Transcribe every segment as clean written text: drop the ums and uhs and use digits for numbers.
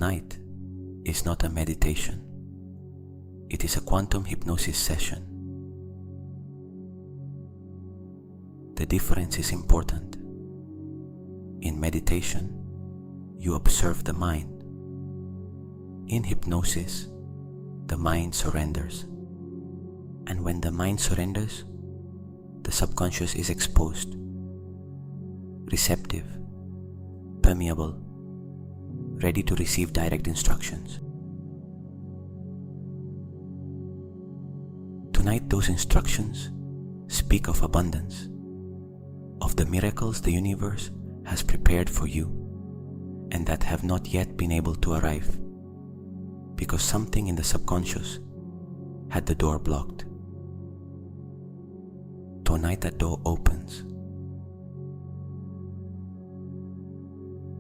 Tonight is not a meditation. It is a quantum hypnosis session. The difference is important. In meditation, you observe the mind. In hypnosis, the mind surrenders. And when the mind surrenders, the subconscious is exposed, receptive, permeable, ready to receive direct instructions. Tonight, those instructions speak of abundance, of the miracles the universe has prepared for you and that have not yet been able to arrive because something in the subconscious had the door blocked. Tonight that door opens.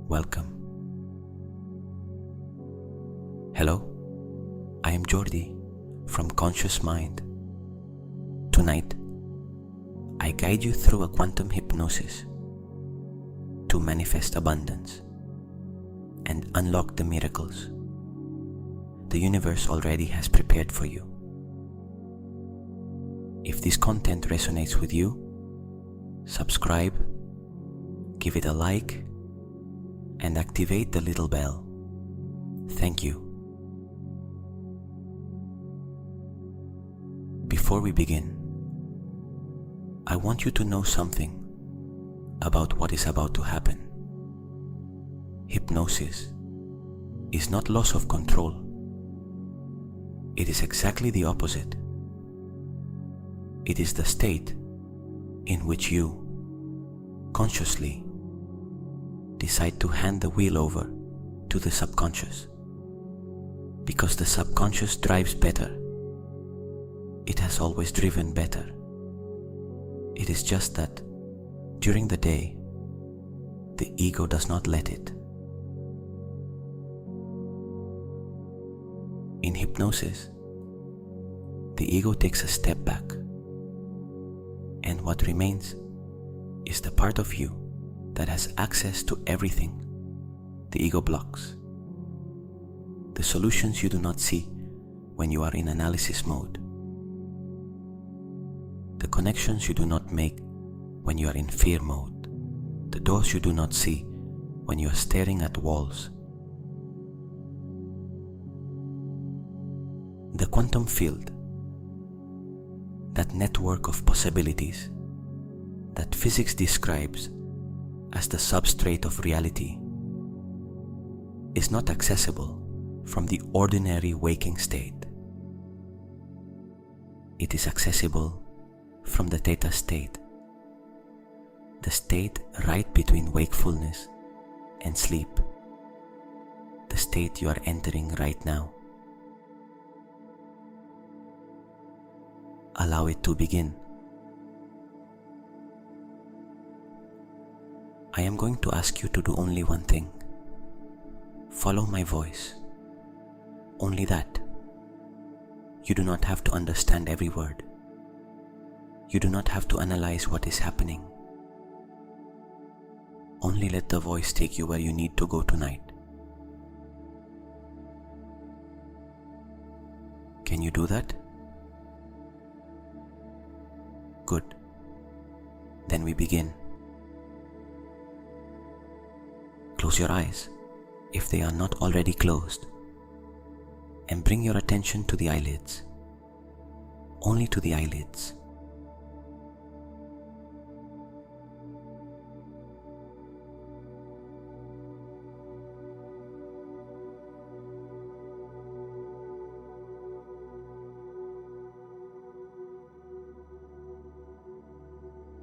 Welcome. Hello, I am Jordi from Conscious Mind. Tonight, I guide you through a quantum hypnosis to manifest abundance and unlock the miracles the universe already has prepared for you. If this content resonates with you, subscribe, give it a like, and activate the little bell. Thank you. Before we begin, I want you to know something about what is about to happen. Hypnosis is not loss of control. It is exactly the opposite. It is the state in which you, consciously, decide to hand the wheel over to the subconscious. Because the subconscious drives better. It has always driven better. It is just that during the day, the ego does not let it. In hypnosis, the ego takes a step back, and what remains is the part of you that has access to everything the ego blocks. The solutions you do not see when you are in analysis mode. The connections you do not make when you are in fear mode. The doors you do not see when you are staring at walls. The quantum field, that network of possibilities that physics describes as the substrate of reality, is not accessible from the ordinary waking state. It is accessible from the theta state, the state right between wakefulness and sleep, the state you are entering right now. Allow it to begin. I am going to ask you to do only one thing. Follow my voice. Only that. You do not have to understand every word. You do not have to analyze what is happening. Only let the voice take you where you need to go tonight. Can you do that? Good. Then we begin. Close your eyes, if they are not already closed, and bring your attention to the eyelids. Only to the eyelids.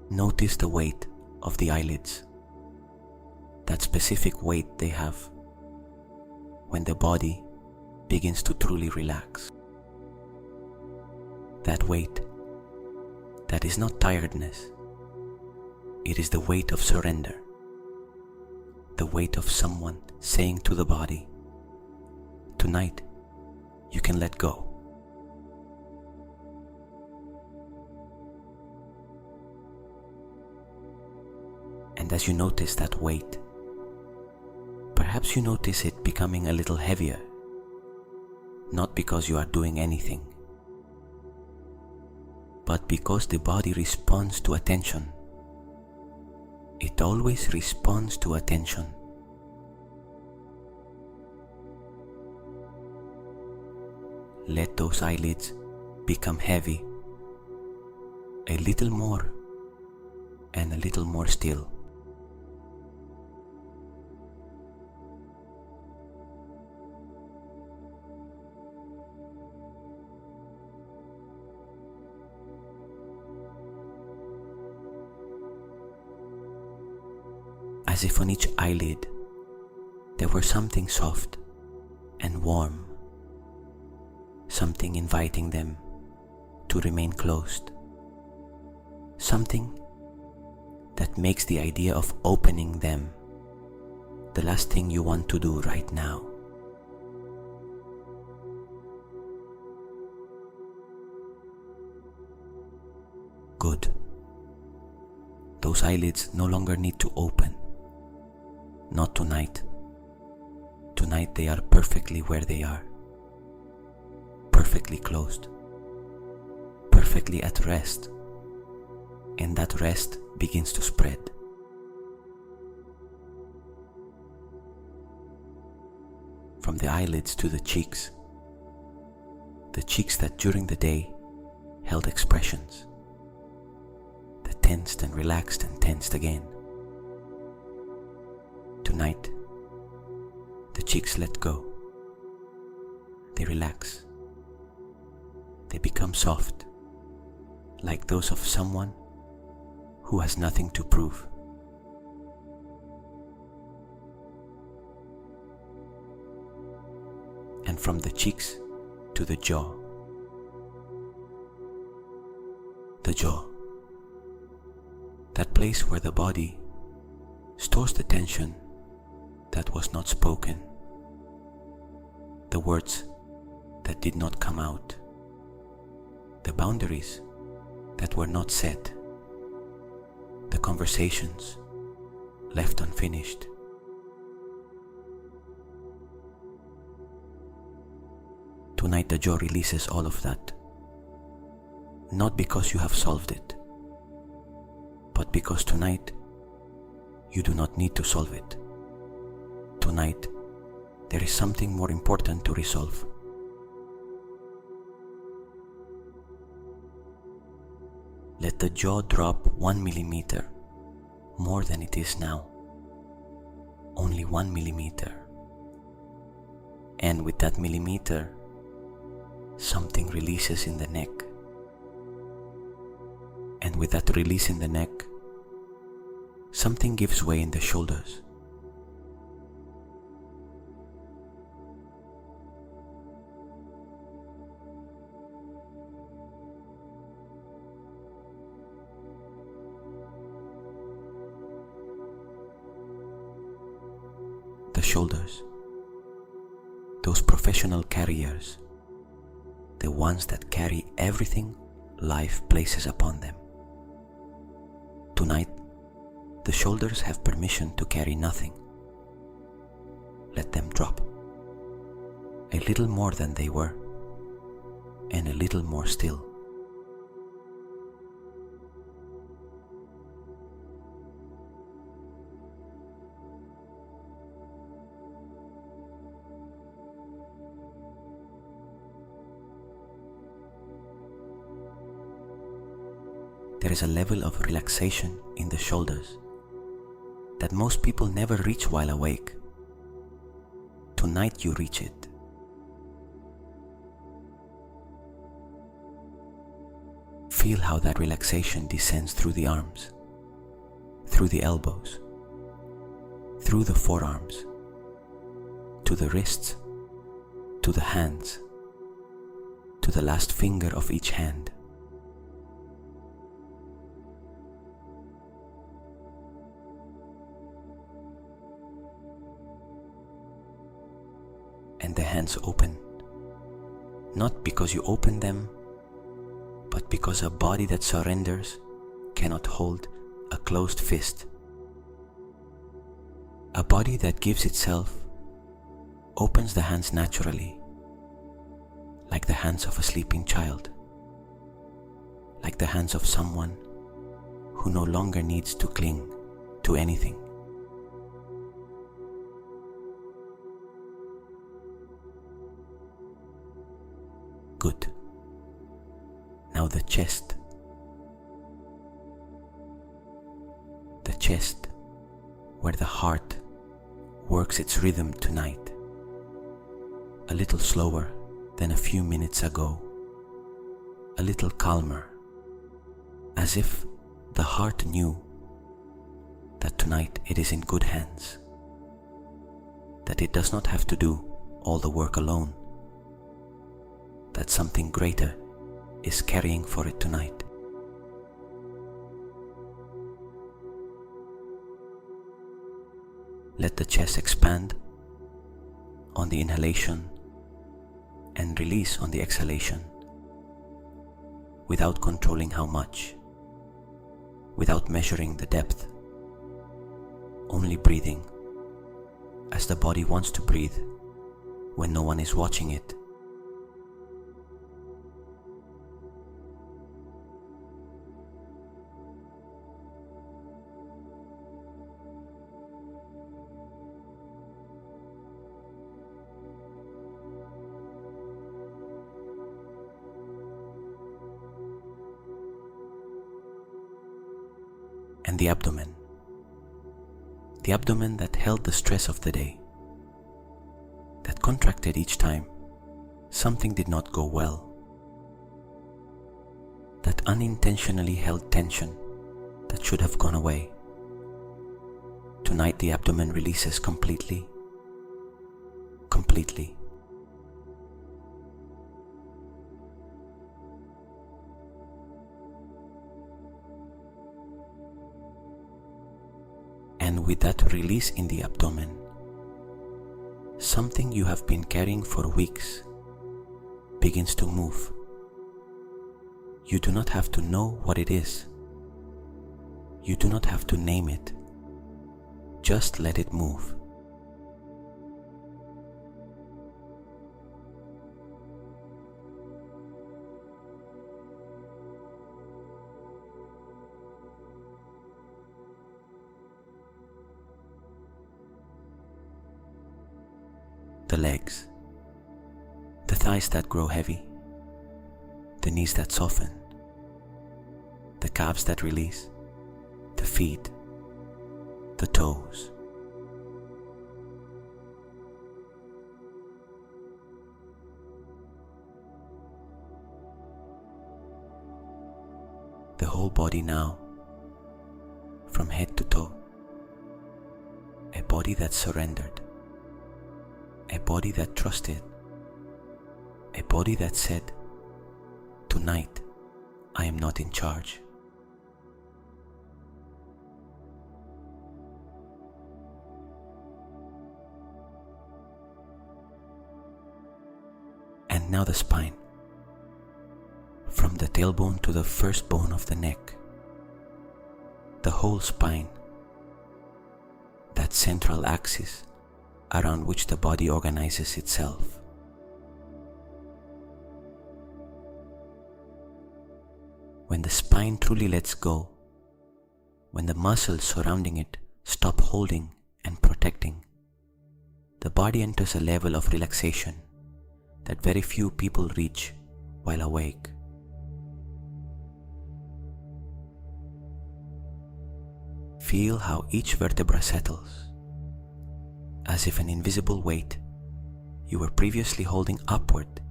Notice the weight of the eyelids, that specific weight they have when the body begins to truly relax. That weight, that is not tiredness, it is the weight of surrender, the weight of someone saying to the body, tonight you can let go. And as you notice that weight, perhaps you notice it becoming a little heavier, not because you are doing anything, but because the body responds to attention. It always responds to attention. Let those eyelids become heavy, a little more and a little more still. As if on each eyelid there were something soft and warm, something inviting them to remain closed, something that makes the idea of opening them the last thing you want to do right now. Good. Those eyelids no longer need to open. Not tonight. Tonight they are perfectly where they are. Perfectly closed. Perfectly at rest. And that rest begins to spread. From the eyelids to the cheeks that during the day held expressions, the tensed and relaxed and tensed again. Tonight, the cheeks let go. They relax. They become soft, like those of someone who has nothing to prove. And from the cheeks to the jaw. The jaw. That place where the body stores the tension that was not spoken, the words that did not come out, the boundaries that were not set, the conversations left unfinished. Tonight the jaw releases all of that, not because you have solved it, but because tonight you do not need to solve it. Tonight there is something more important to resolve. Let the jaw drop 1 millimeter more than it is now. Only 1 millimeter. And with that millimeter, something releases in the neck. And with that release in the neck, something gives way in the shoulders. The shoulders, those professional carriers, the ones that carry everything life places upon them. Tonight, the shoulders have permission to carry nothing. Let them drop, a little more than they were, and a little more still. There is a level of relaxation in the shoulders that most people never reach while awake. Tonight you reach it. Feel how that relaxation descends through the arms, through the elbows, through the forearms, to the wrists, to the hands, to the last finger of each hand. And the hands open, not because you open them, but because a body that surrenders cannot hold a closed fist. A body that gives itself opens the hands naturally, like the hands of a sleeping child, like the hands of someone who no longer needs to cling to anything. Good. Now the chest. The chest, where the heart works its rhythm tonight, a little slower than a few minutes ago, a little calmer, as if the heart knew that tonight it is in good hands, that it does not have to do all the work alone, that something greater is carrying for it tonight. Let the chest expand on the inhalation and release on the exhalation, without controlling how much, without measuring the depth, only breathing as the body wants to breathe when no one is watching it. And the abdomen that held the stress of the day, that contracted each time something did not go well, that unintentionally held tension that should have gone away. Tonight the abdomen releases completely. And with that release in the abdomen, something you have been carrying for weeks begins to move. You do not have to know what it is. You do not have to name it. Just let it move. The legs, the thighs that grow heavy, the knees that soften, the calves that release, the feet, the toes. The whole body now, from head to toe, a body that surrendered, a body that trusted, a body that said, "Tonight, I am not in charge." And now the spine, from the tailbone to the first bone of the neck, the whole spine, that central axis around which the body organizes itself. When the spine truly lets go, when the muscles surrounding it stop holding and protecting, the body enters a level of relaxation that very few people reach while awake. Feel how each vertebra settles, as if an invisible weight you were previously holding upward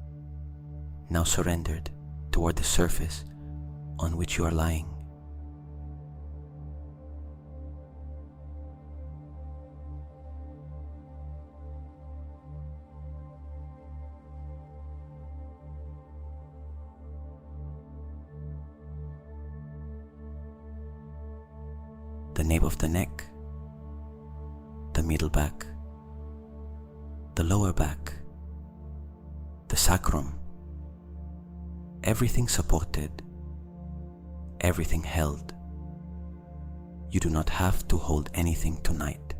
now surrendered toward the surface on which you are lying. The nape of the neck, the middle back, the lower back, the sacrum, everything supported, everything held. You do not have to hold anything tonight.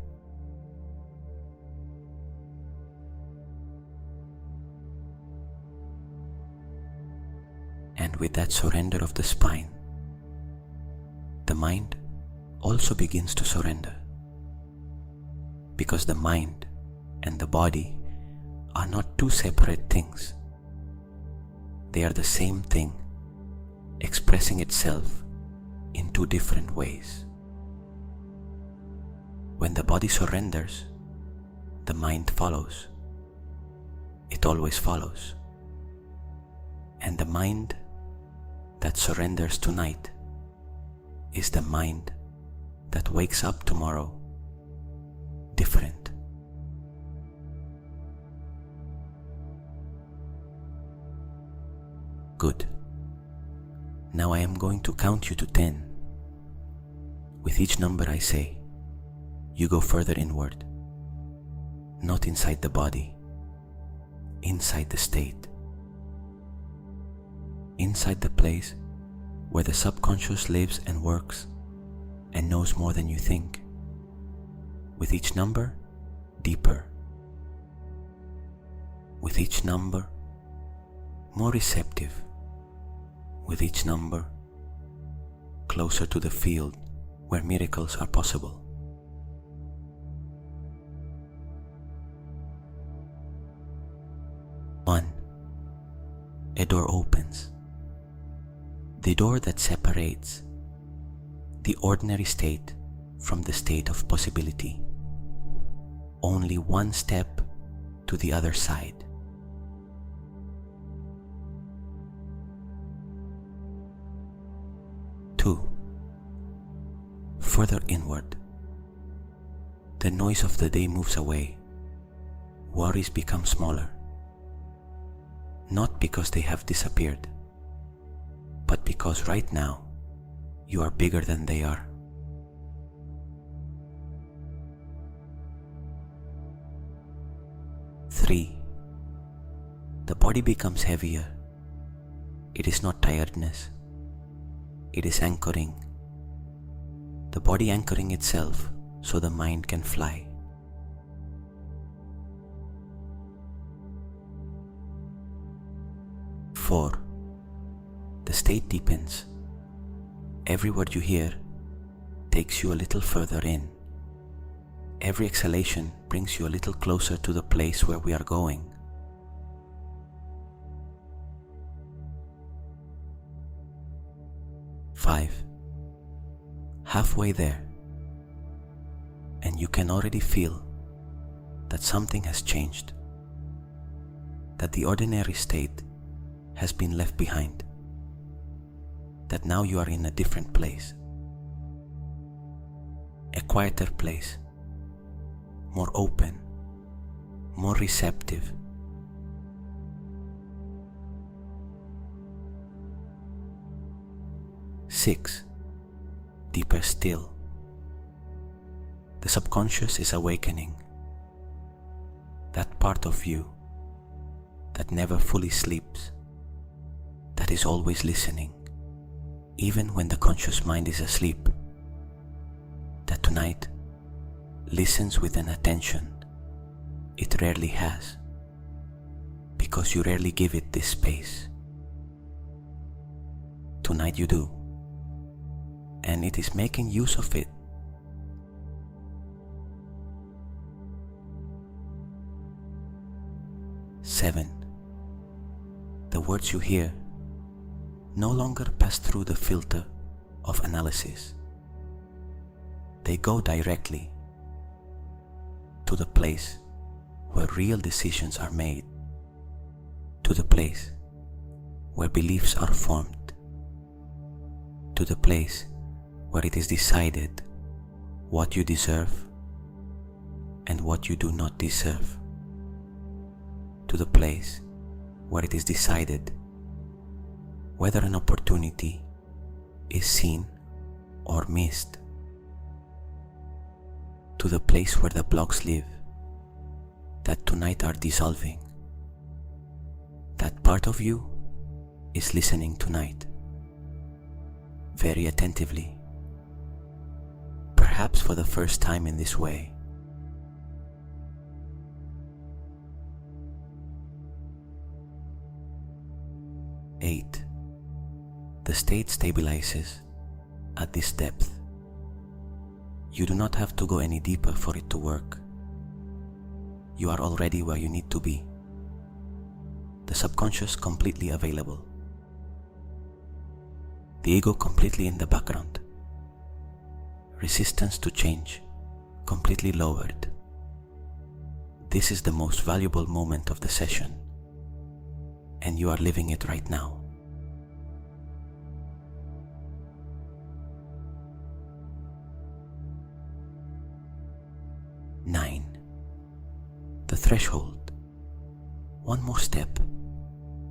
with that surrender of the spine, the mind also begins to surrender, because the mind and the body are not two separate things. They are the same thing, expressing itself in two different ways. When the body surrenders, the mind follows. It always follows. And the mind that surrenders tonight is the mind that wakes up tomorrow different. Good. Now I am going to count you to 10. With each number I say, you go further inward, not inside the body, inside the state, inside the place where the subconscious lives and works and knows more than you think. With each number, deeper. With each number, more receptive. With each number, closer to the field where miracles are possible. One, a door opens. The door that separates the ordinary state from the state of possibility. Only one step to the other side. Two, further inward. The noise of the day moves away. Worries become smaller. Not because they have disappeared, but because right now you are bigger than they are. Three, the body becomes heavier. It is not tiredness. It is anchoring. The body anchoring itself so the mind can fly. 4. The state deepens. Every word you hear takes you a little further in. Every exhalation brings you a little closer to the place where we are going. 5. Halfway there, and you can already feel that something has changed, that the ordinary state has been left behind, that now you are in a different place, a quieter place, more open, more receptive. 6. Deeper still. The subconscious is awakening. That part of you that never fully sleeps, that is always listening, even when the conscious mind is asleep, that tonight listens with an attention it rarely has, because you rarely give it this space. Tonight you do, and it is making use of it. 7. The words you hear no longer pass through the filter of analysis. They go directly to the place where real decisions are made, to the place where beliefs are formed, to the place where it is decided what you deserve and what you do not deserve, to the place where it is decided whether an opportunity is seen or missed, to the place where the blocks live that tonight are dissolving. That part of you is listening tonight, very attentively, perhaps for the first time in this way. 8. The state stabilizes at this depth. You do not have to go any deeper for it to work. You are already where you need to be. The subconscious completely available. The ego completely in the background. Resistance to change completely lowered. This is the most valuable moment of the session, and you are living it right now. The threshold. One more step,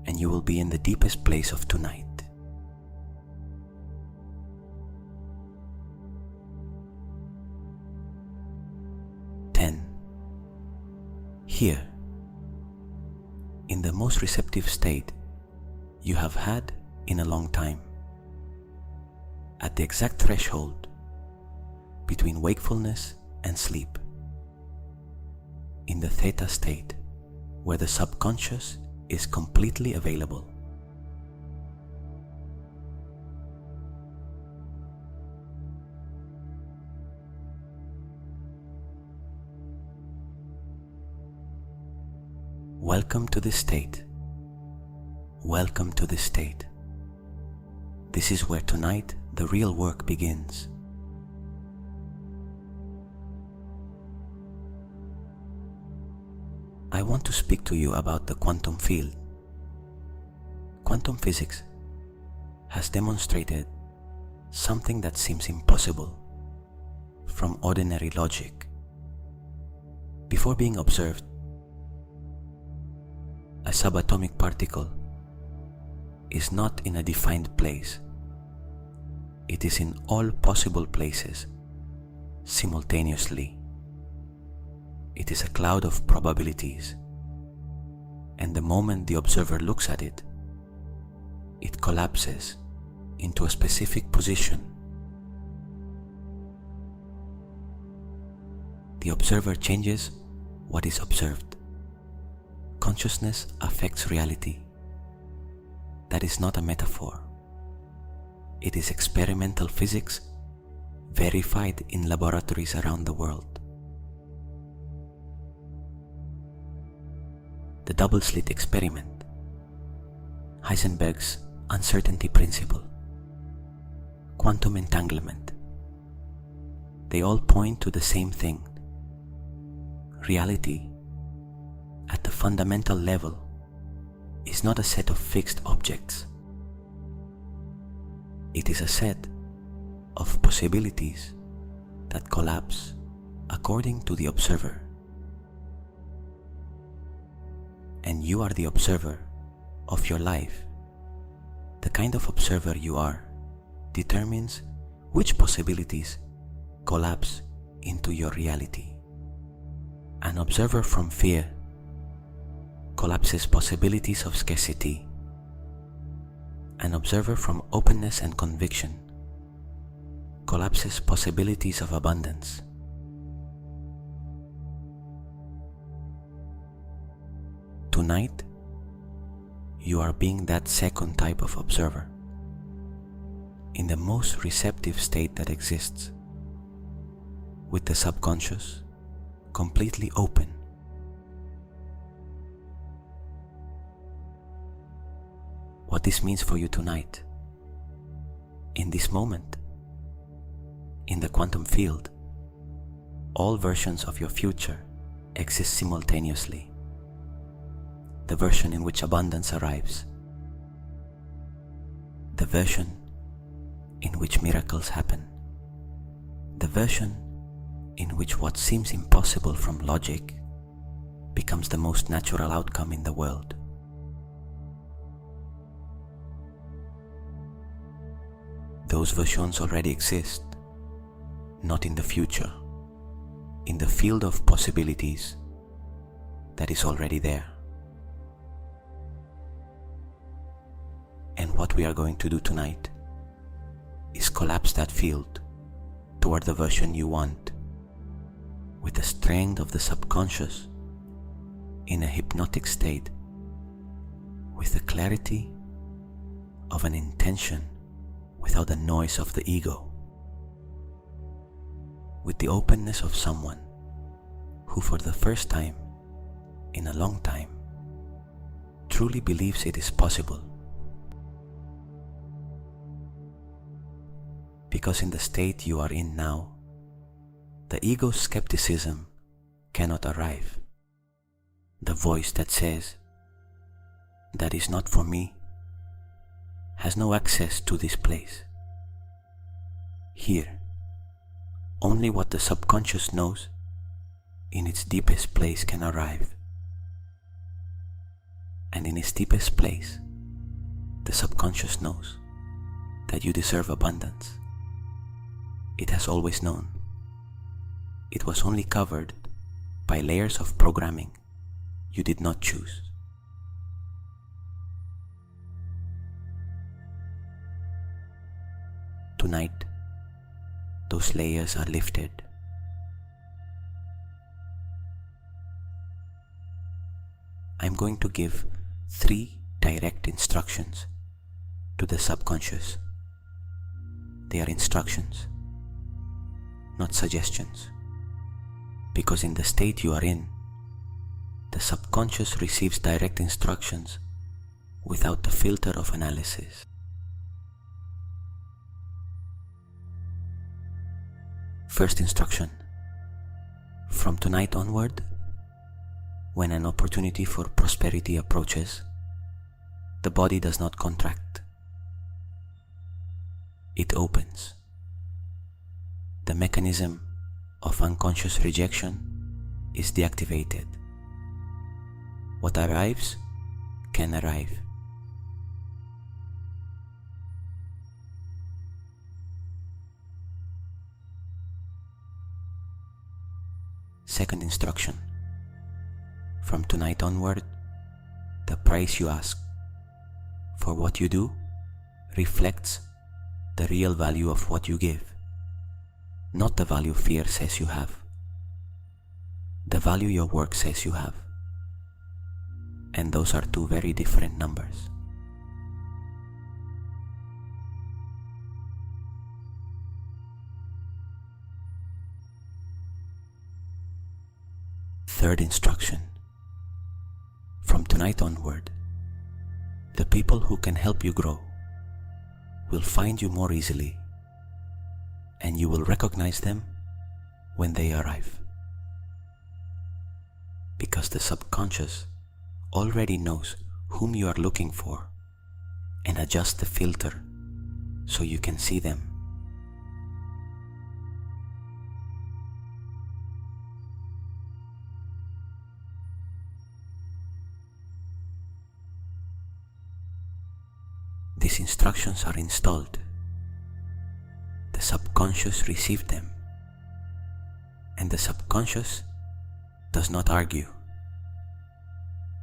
and you will be in the deepest place of tonight. 10. Here, in the most receptive state you have had in a long time, at the exact threshold between wakefulness and sleep, in the theta state where the subconscious is completely available. Welcome to this state. Welcome to this state. This is where tonight the real work begins. I want to speak to you about the quantum field. Quantum physics has demonstrated something that seems impossible from ordinary logic. Before being observed, a subatomic particle is not in a defined place. It is in all possible places simultaneously. It is a cloud of probabilities, and the moment the observer looks at it, it collapses into a specific position. The observer changes what is observed. Consciousness affects reality. That is not a metaphor. It is experimental physics verified in laboratories around the world. The double-slit experiment, Heisenberg's uncertainty principle, quantum entanglement, they all point to the same thing. Reality, at the fundamental level, is not a set of fixed objects. It is a set of possibilities that collapse according to the observer. And you are the observer of your life. The kind of observer you are determines which possibilities collapse into your reality. An observer from fear collapses possibilities of scarcity. An observer from openness and conviction collapses possibilities of abundance. Tonight, you are being that second type of observer, in the most receptive state that exists, with the subconscious completely open. What this means for you tonight, in this moment, in the quantum field, all versions of your future exist simultaneously. The version in which abundance arrives, the version in which miracles happen, the version in which what seems impossible from logic becomes the most natural outcome in the world. Those versions already exist, not in the future, in the field of possibilities that is already there. And what we are going to do tonight is collapse that field toward the version you want, with the strength of the subconscious in a hypnotic state, with the clarity of an intention without the noise of the ego, with the openness of someone who for the first time in a long time truly believes it is possible. Because in the state you are in now, the ego's skepticism cannot arrive. The voice that says, "That is not for me," has no access to this place. Here, only what the subconscious knows in its deepest place can arrive. And in its deepest place, the subconscious knows that you deserve abundance. It has always known. It was only covered by layers of programming you did not choose. Tonight, those layers are lifted. I'm going to give 3 direct instructions to the subconscious. They are instructions, not suggestions, because in the state you are in, the subconscious receives direct instructions without the filter of analysis. First instruction: from tonight onward, when an opportunity for prosperity approaches, the body does not contract. It opens. The mechanism of unconscious rejection is deactivated. What arrives can arrive. Second instruction: from tonight onward, the price you ask for what you do reflects the real value of what you give, not the value fear says you have, the value your work says you have. And those are 2 very different numbers. Third instruction: from tonight onward, the people who can help you grow will find you more easily, and you will recognize them when they arrive. Because the subconscious already knows whom you are looking for and adjusts the filter so you can see them. These instructions are installed. The subconscious received them, and the subconscious does not argue.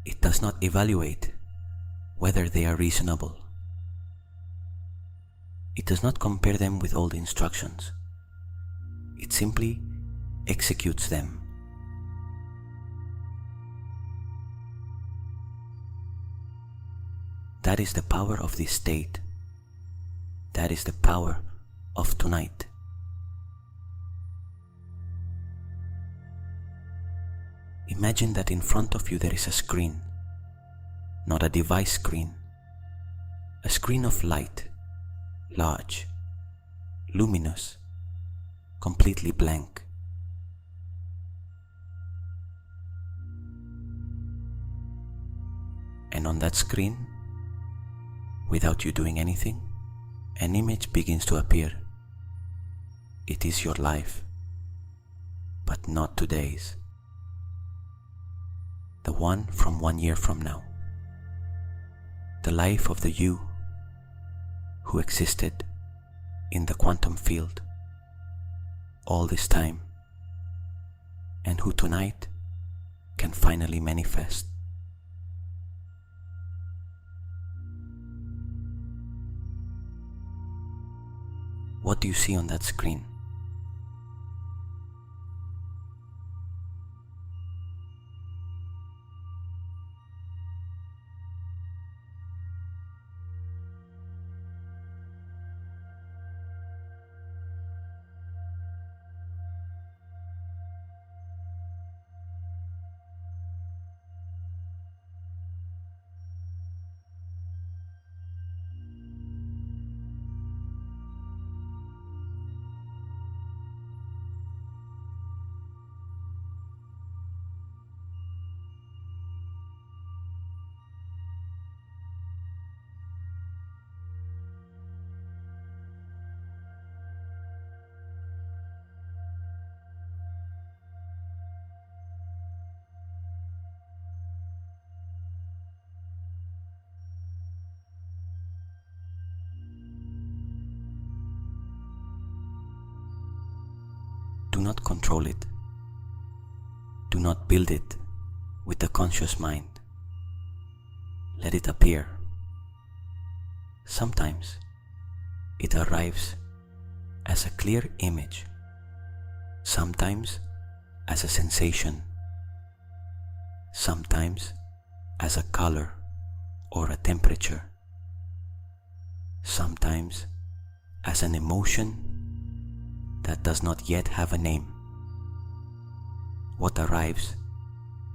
It does not evaluate whether they are reasonable. It does not compare them with old instructions. It simply executes them. That is the power of this state. That is the power of tonight. Imagine that in front of you there is a screen, not a device screen, a screen of light, large, luminous, completely blank. And on that screen, without you doing anything, an image begins to appear. It is your life, but not today's. The one from 1 year from now. The life of the you who existed in the quantum field all this time, and who tonight can finally manifest. What do you see on that screen? not control it. Do not build it with the conscious mind. Let it appear. Sometimes it arrives as a clear image, sometimes as a sensation, sometimes as a color or a temperature, sometimes as an emotion that does not yet have a name. What arrives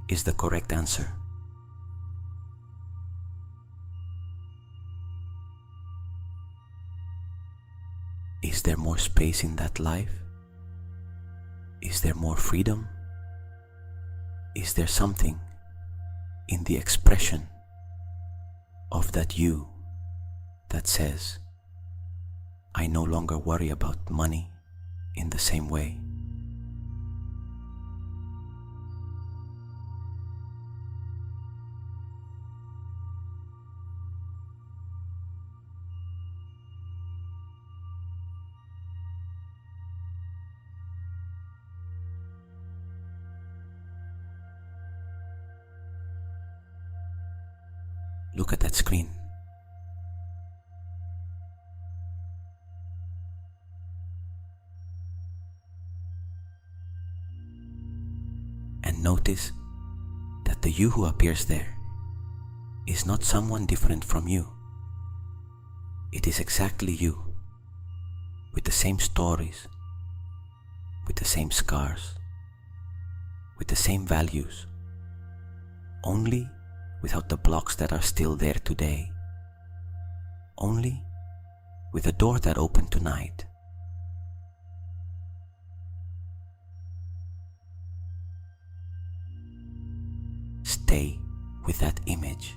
is the correct answer. Is there more space in that life? Is there more freedom? Is there something in the expression of that you that says, I no longer worry about money in the same way? Look at that screen. And notice that the you who appears there is not someone different from you. It is exactly you, with the same stories, with the same scars, with the same values, only without the blocks that are still there today, only with a door that opened tonight. Stay with that image.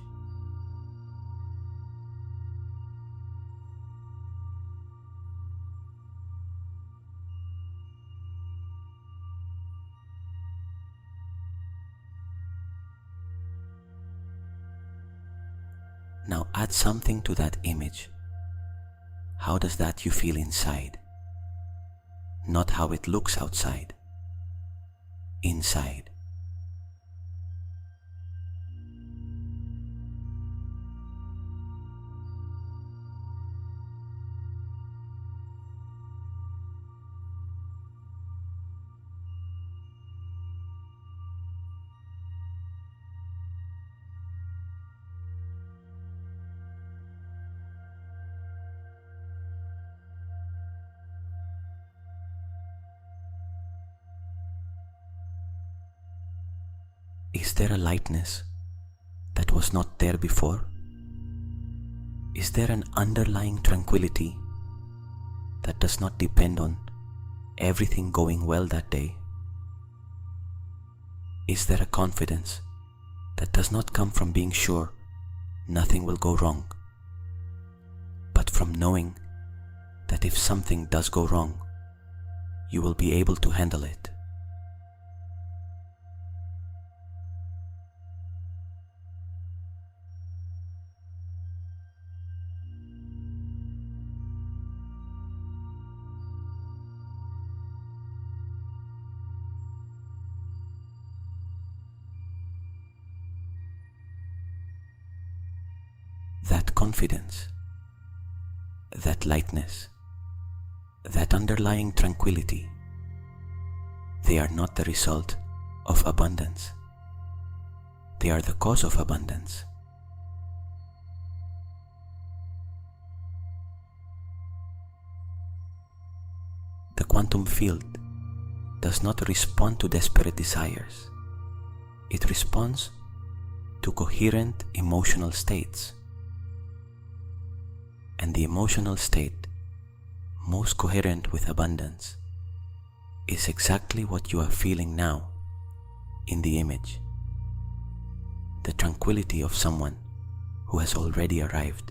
Now add something to that image. How does that you feel inside? Not how it looks outside. Inside. Is there a lightness that was not there before? Is there an underlying tranquility that does not depend on everything going well that day? Is there a confidence that does not come from being sure nothing will go wrong, but from knowing that if something does go wrong, you will be able to handle it? That confidence, that lightness, that underlying tranquility, they are not the result of abundance. They are the cause of abundance. The quantum field does not respond to desperate desires. It responds to coherent emotional states. And the emotional state most coherent with abundance is exactly what you are feeling now in the image. The tranquility of someone who has already arrived.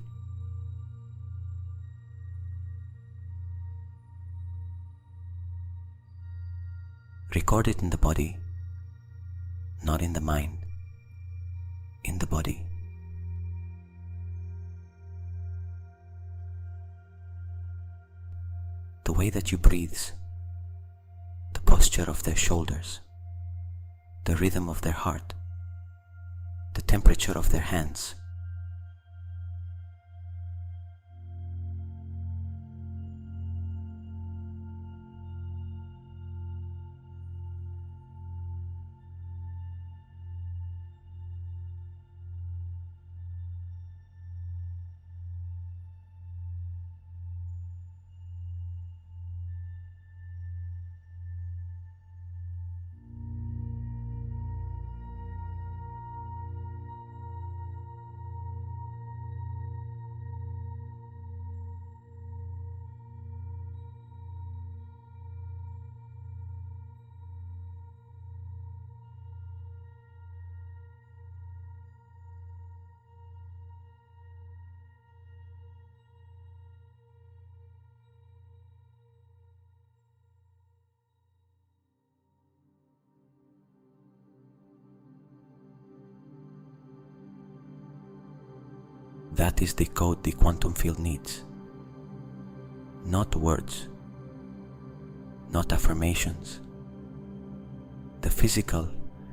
Record it in the body, not in the mind, in the body. The way that you breathe, the posture of their shoulders, the rhythm of their heart, the temperature of their hands. That is the code the quantum field needs. Not words, not affirmations. The physical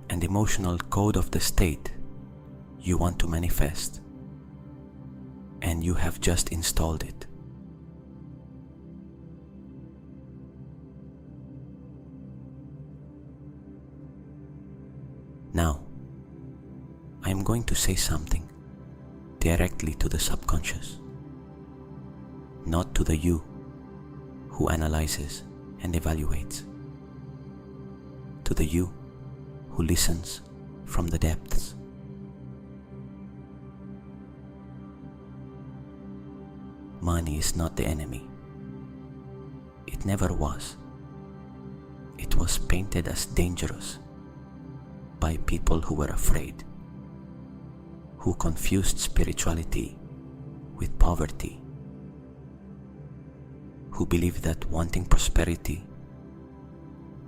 and emotional code of the state you want to manifest, and you have just installed it. Now, I am going to say something directly to the subconscious, not to the you who analyzes and evaluates, to the you who listens from the depths. Money is not the enemy. It never was. It was painted as dangerous by people who were afraid, who confused spirituality with poverty, who believed that wanting prosperity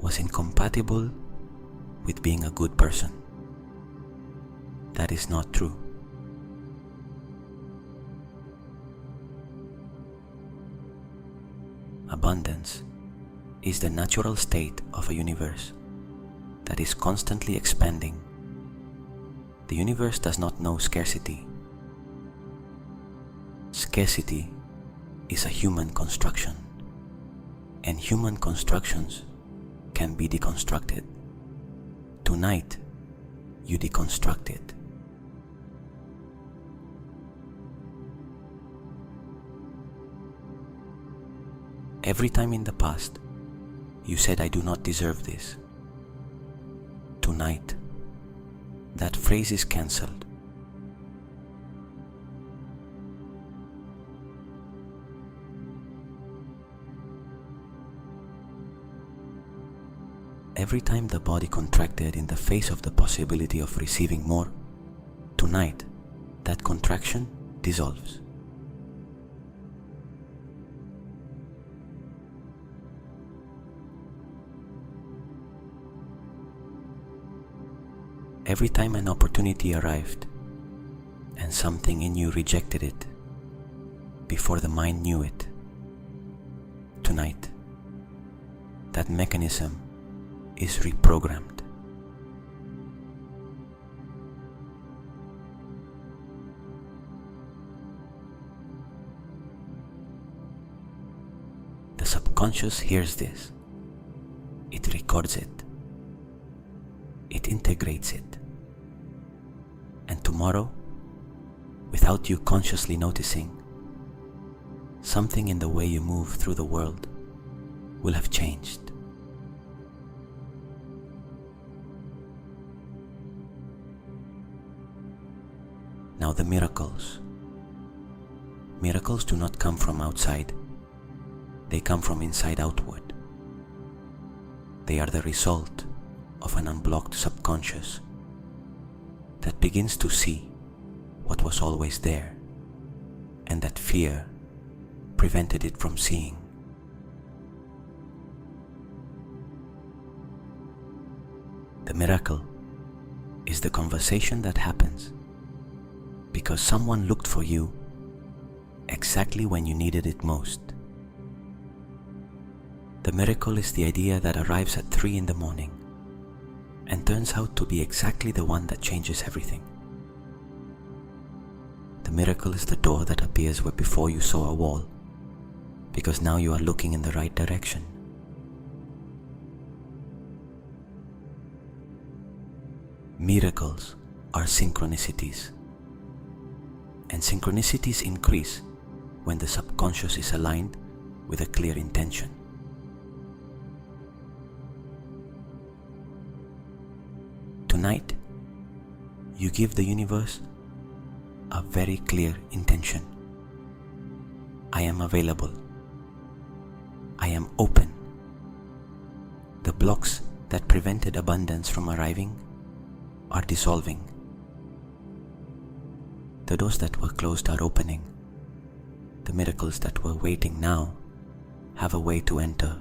was incompatible with being a good person. That is not true. Abundance is the natural state of a universe that is constantly expanding. The universe does not know scarcity. Scarcity is a human construction, and human constructions can be deconstructed. Tonight, you deconstruct it. Every time in the past, you said, "I do not deserve this." Tonight, that phrase is cancelled. Every time the body contracted in the face of the possibility of receiving more, tonight, that contraction dissolves. Every time an opportunity arrived and something in you rejected it before the mind knew it, tonight, that mechanism is reprogrammed. The subconscious hears this. It records it. It integrates it. And tomorrow, without you consciously noticing, something in the way you move through the world will have changed. Now the miracles. Miracles do not come from outside. They come from inside outward. They are the result of an unblocked subconscious that begins to see what was always there, and that fear prevented it from seeing. The miracle is the conversation that happens because someone looked for you exactly when you needed it most. The miracle is the idea that arrives at 3 in the morning and turns out to be exactly the one that changes everything. The miracle is the door that appears where before you saw a wall, because now you are looking in the right direction. Miracles are synchronicities, and synchronicities increase when the subconscious is aligned with a clear intention. Tonight, you give the universe a very clear intention. I am available. I am open. The blocks that prevented abundance from arriving are dissolving. The doors that were closed are opening. The miracles that were waiting now have a way to enter.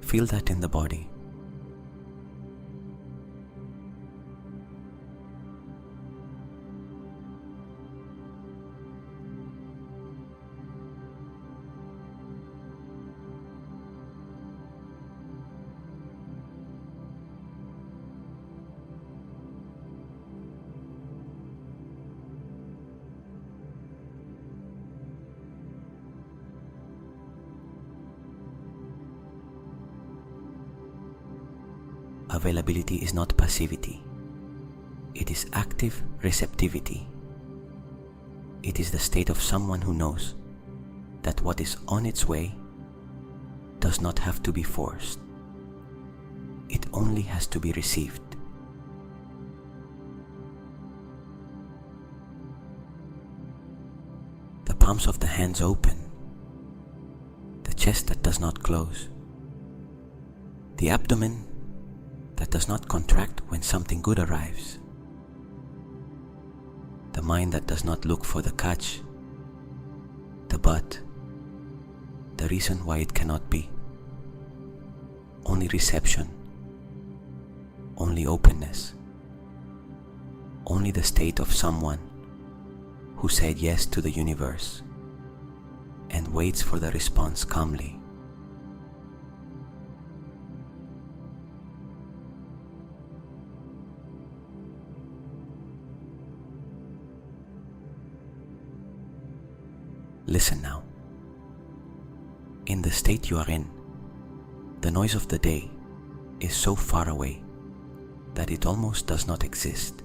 Feel that in the body. Availability is not passivity. It is active receptivity. It is the state of someone who knows that what is on its way does not have to be forced. It only has to be received. The palms of the hands open, the chest that does not close, the abdomen that does not contract when something good arrives, the mind that does not look for the catch, the but, the reason why it cannot be. Only reception, only openness, only the state of someone who said yes to the universe and waits for the response calmly. Listen now. In the state you are in, the noise of the day is so far away that it almost does not exist.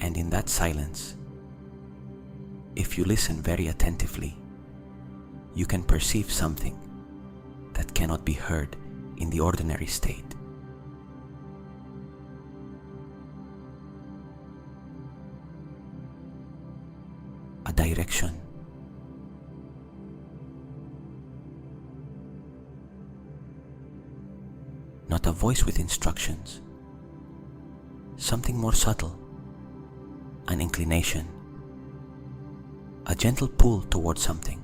And in that silence, if you listen very attentively, you can perceive something that cannot be heard in the ordinary state. A direction. Not a voice with instructions. Something more subtle. An inclination. A gentle pull towards something.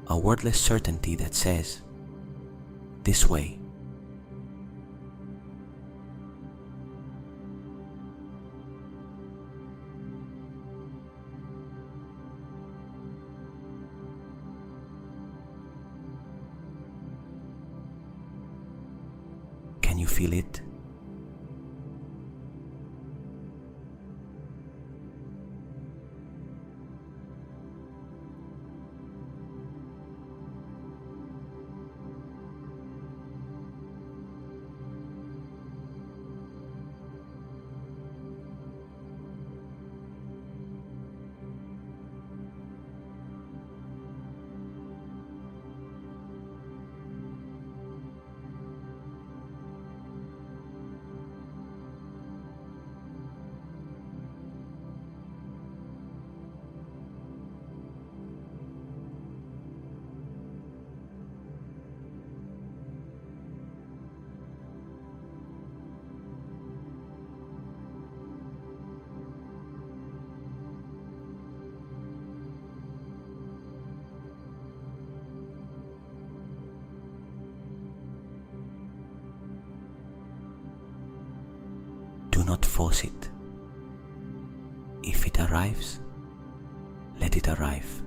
A wordless certainty that says, this way. Can you feel it? Do not force it. If it arrives, let it arrive.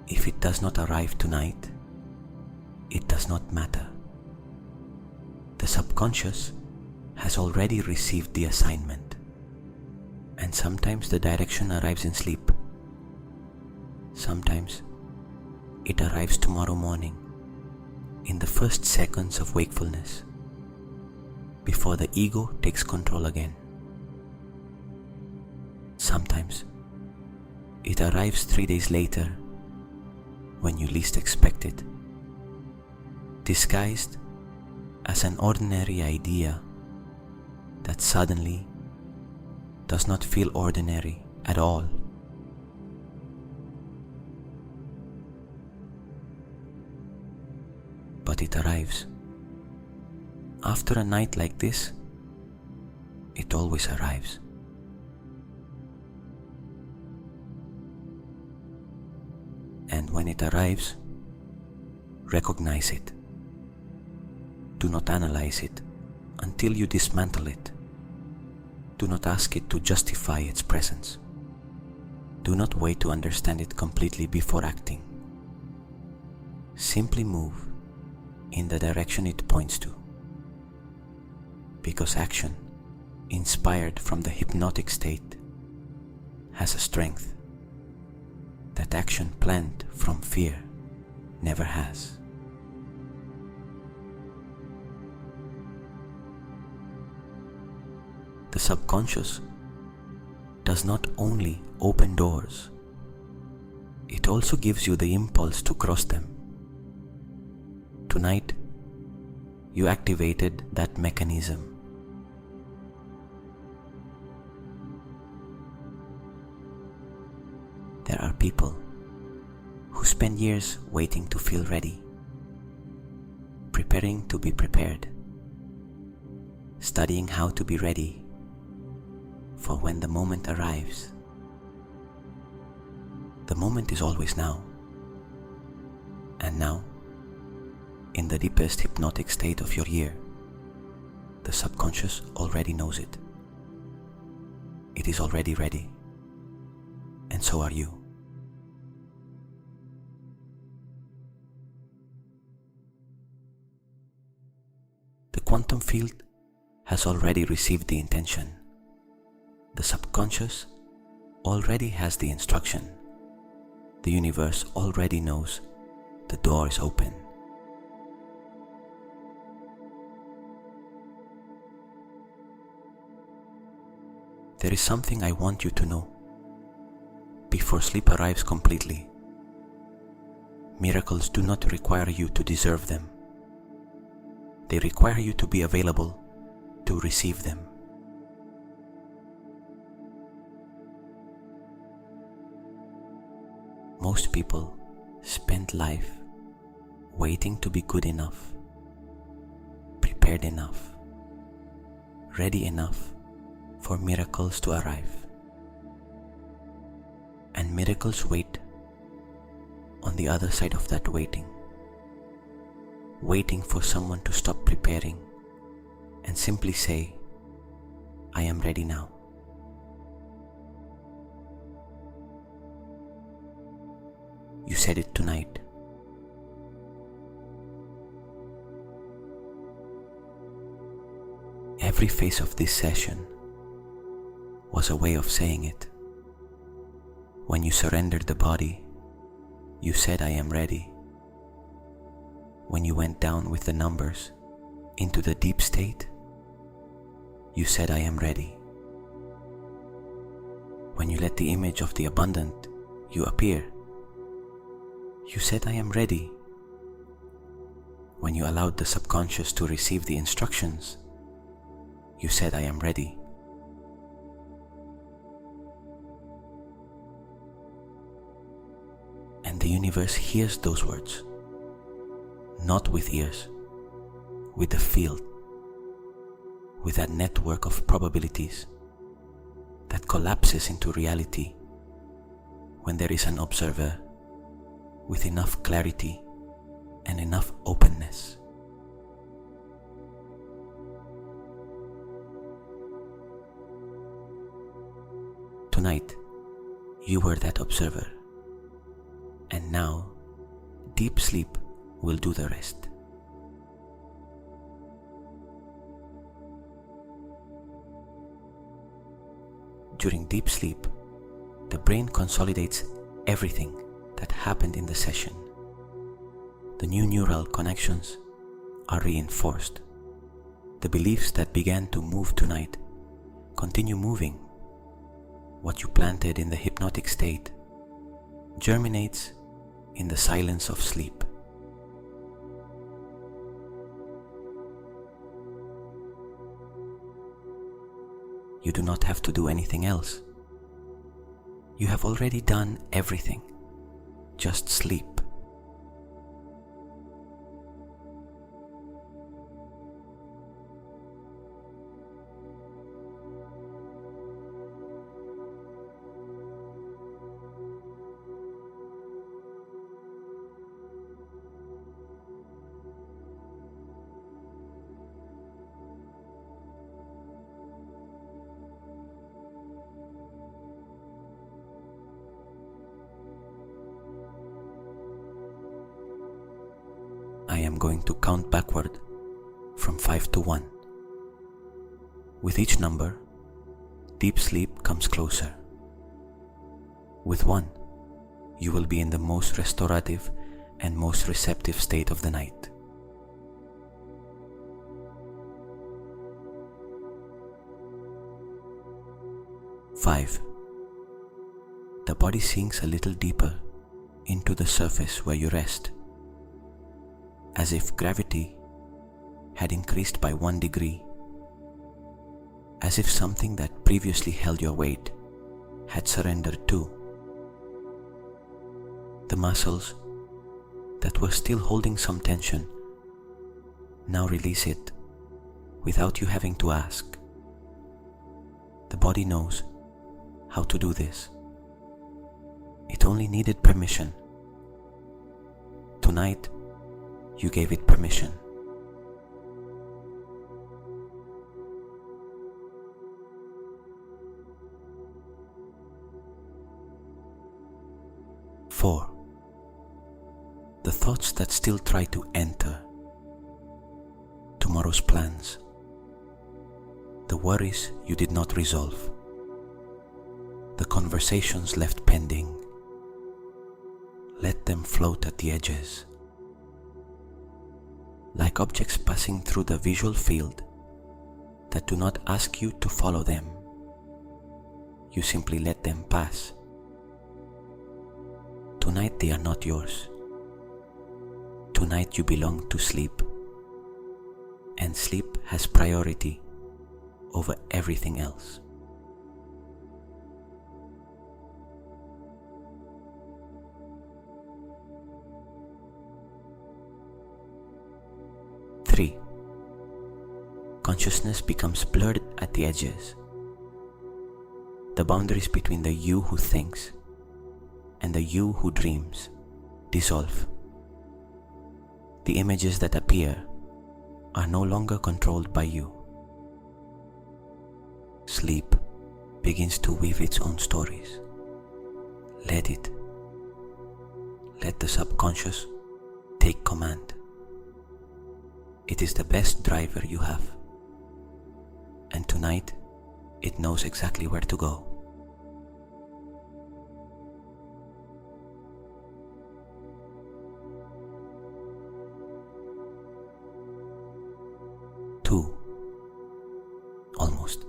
If it does not arrive tonight, it does not matter. The subconscious has already received the assignment, and sometimes the direction arrives in sleep. Sometimes it arrives tomorrow morning, in the first seconds of wakefulness, before the ego takes control again. Sometimes it arrives 3 days later, when you least expect it, disguised as an ordinary idea that suddenly does not feel ordinary at all. But it arrives. After a night like this, it always arrives. And when it arrives, recognize it. Do not analyze it until you dismantle it. Do not ask it to justify its presence. Do not wait to understand it completely before acting. Simply move in the direction it points to. Because action, inspired from the hypnotic state, has a strength that action planned from fear never has. The subconscious does not only open doors, it also gives you the impulse to cross them. Tonight, you activated that mechanism. There are people who spend years waiting to feel ready, preparing to be prepared, studying how to be ready for when the moment arrives. The moment is always now. And now, in the deepest hypnotic state of your year, the subconscious already knows it. It is already ready. And so are you. The quantum field has already received the intention. The subconscious already has the instruction. The universe already knows the door is open. There is something I want you to know. Before sleep arrives completely, miracles do not require you to deserve them. They require you to be available to receive them. Most people spend life waiting to be good enough, prepared enough, ready enough for miracles to arrive. And miracles wait on the other side of that waiting for someone to stop preparing and simply say, I am ready now. You said it tonight. Every phase of this session was a way of saying it. When you surrendered the body, you said, I am ready. When you went down with the numbers into the deep state, you said, I am ready. When you let the image of the abundant you appear, you said, I am ready. When you allowed the subconscious to receive the instructions, you said, I am ready. And the universe hears those words, not with ears, with the field, with that network of probabilities that collapses into reality when there is an observer with enough clarity and enough openness. tonight, you were that observer. And now, deep sleep will do the rest. During deep sleep, the brain consolidates everything that happened in the session. The new neural connections are reinforced. The beliefs that began to move tonight continue moving. What you planted in the hypnotic state germinates in the silence of sleep. You do not have to do anything else. You have already done everything. Just sleep. I am going to count backward from 5 to 1. With each number, deep sleep comes closer. With 1, you will be in the most restorative and most receptive state of the night. 5. The body sinks a little deeper into the surface where you rest, as if gravity had increased by 1 degree, as if something that previously held your weight had surrendered too. The muscles that were still holding some tension now release it without you having to ask. The body knows how to do this. It only needed permission. Tonight, you gave it permission. Four, the thoughts that still try to enter, tomorrow's plans, the worries you did not resolve, the conversations left pending, let them float at the edges. Like objects passing through the visual field that do not ask you to follow them. You simply let them pass. Tonight they are not yours. Tonight you belong to sleep, and sleep has priority over everything else. Three, consciousness becomes blurred at the edges. The boundaries between the you who thinks and the you who dreams dissolve. The images that appear are no longer controlled by you. Sleep begins to weave its own stories. Let it. Let the subconscious take command. It is the best driver you have. And tonight, it knows exactly where to go. Two, almost.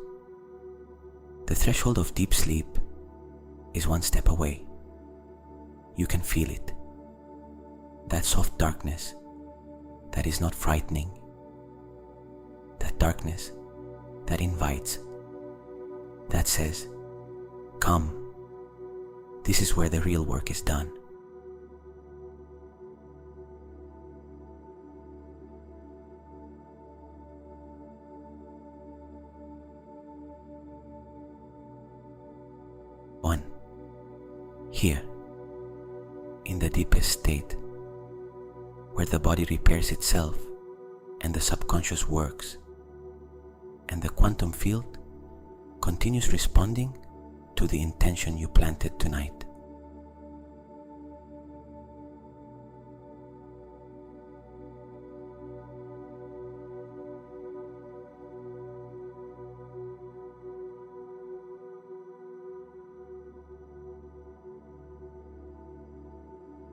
The threshold of deep sleep is 1 step away. You can feel it. That soft darkness that is not frightening. That darkness that invites, that says, come, this is where the real work is done. One, here, in the deepest state, where the body repairs itself and the subconscious works, and the quantum field continues responding to the intention you planted tonight.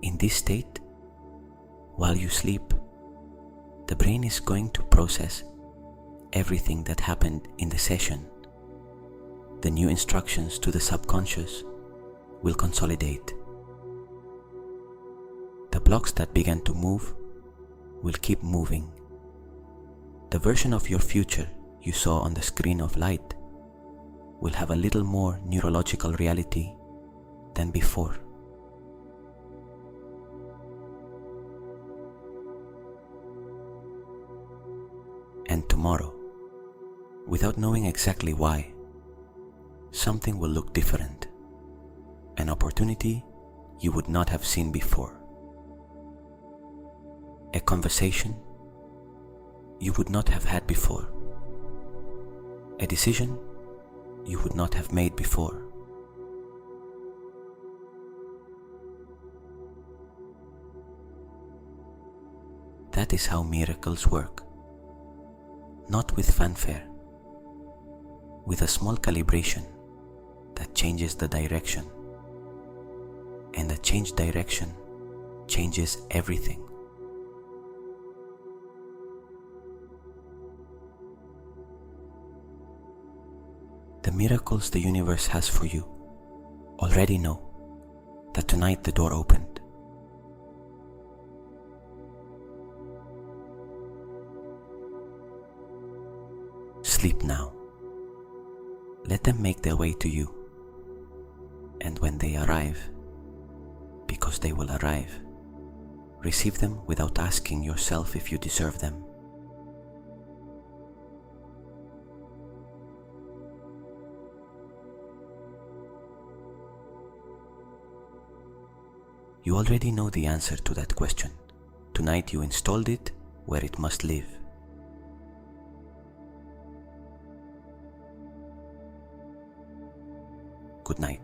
In this state, while you sleep, the brain is going to process everything that happened in the session. The new instructions to the subconscious will consolidate. The blocks that began to move will keep moving. The version of your future you saw on the screen of light will have a little more neurological reality than before. And tomorrow, without knowing exactly why, something will look different, an opportunity you would not have seen before, a conversation you would not have had before, a decision you would not have made before. That is how miracles work. Not with fanfare, with a small calibration that changes the direction, and the changed direction changes everything. The miracles the universe has for you already know that tonight the door opened. Sleep now. Let them make their way to you. And when they arrive, because they will arrive, receive them without asking yourself if you deserve them. You already know the answer to that question. Tonight you installed it where it must live. Good night.